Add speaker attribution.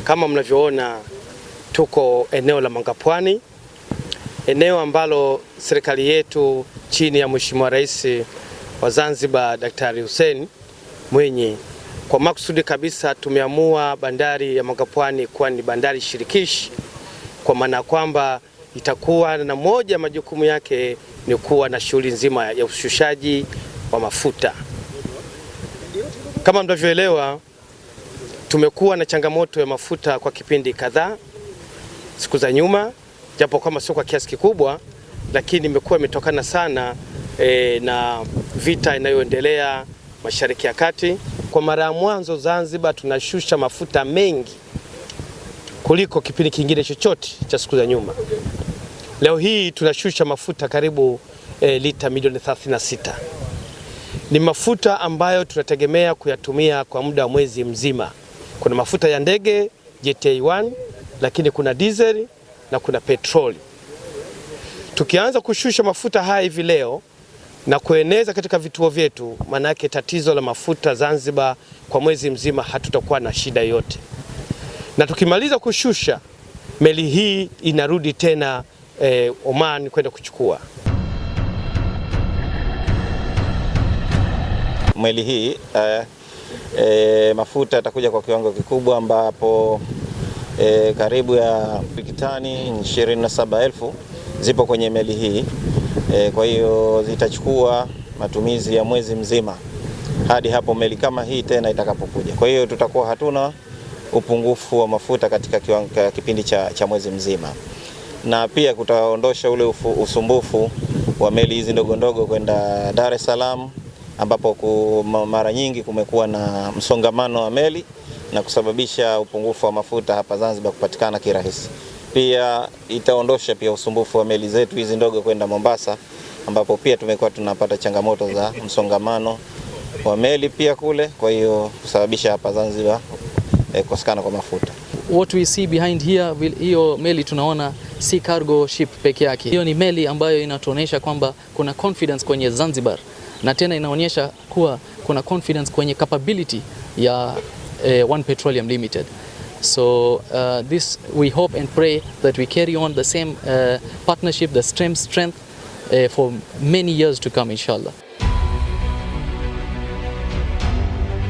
Speaker 1: Kama mnavyoona tuko eneo la Mangapwani, eneo ambalo serikali yetu chini ya Mheshimiwa Rais wa Zanzibar Daktari Hussein Mwinyi kwa makusudi kabisa tumeamua bandari ya Mangapwani kuwa ni bandari shirikishi, kwa maana kwamba itakuwa na moja majukumu yake ni kuwa na shughuli nzima ya ushushaji wa mafuta. Kama mnavyoelewa, tumekuwa na changamoto ya mafuta kwa kipindi kadhaa siku za nyuma, japo kama sio kwa kiasi kikubwa, lakini imekuwa imetokana sana na vita inayoendelea Mashariki ya Kati. Kwa mara ya mwanzo Zanzibar tunashusha mafuta mengi kuliko kipindi kingine chochote cha siku za nyuma. Leo hii tunashusha mafuta karibu lita milioni 36. Ni mafuta ambayo tunategemea kuyatumia kwa muda wa mwezi mzima. Kuna mafuta ya ndege JT1, lakini kuna diesel na kuna petroli. Tukianza kushusha mafuta haya hivi leo na kueneza katika vituo vyetu, manake tatizo la mafuta Zanzibar kwa mwezi mzima hatutakuwa na shida yote. Na tukimaliza kushusha, meli hii inarudi tena Oman kwenda kuchukua.
Speaker 2: Meli hii mafuta yatakuja kwa kiwango kikubwa, ambapo karibu ya tani 27,000 zipo kwenye meli hii. Kwa hiyo zitachukua matumizi ya mwezi mzima hadi hapo meli kama hii tena itakapokuja. Kwa hiyo tutakuwa hatuna upungufu wa mafuta katika kipindi cha mwezi mzima, na pia kutaondosha ule usumbufu wa meli hizi ndogo ndogo kwenda Dar es Salaam, ambapo mara nyingi kumekuwa na msongamano wa meli na kusababisha upungufu wa mafuta hapa Zanzibar kupatikana kirahisi. Pia itaondosha pia usumbufu wa meli zetu hizi ndogo kwenda Mombasa, ambapo pia tumekuwa tunapata changamoto za msongamano wa meli pia kule, kwa hiyo kusababisha hapa Zanzibar kukosekana kwa mafuta.
Speaker 3: What we see behind here, hiyo meli tunaona si cargo ship peke yake. Hiyo ni meli ambayo inatuonyesha kwamba kuna confidence kwenye Zanzibar, na tena inaonyesha kuwa kuna confidence kwenye capability ya One Petroleum Limited. So this we hope and pray that we carry on the same partnership, the strength for many years to come, inshallah.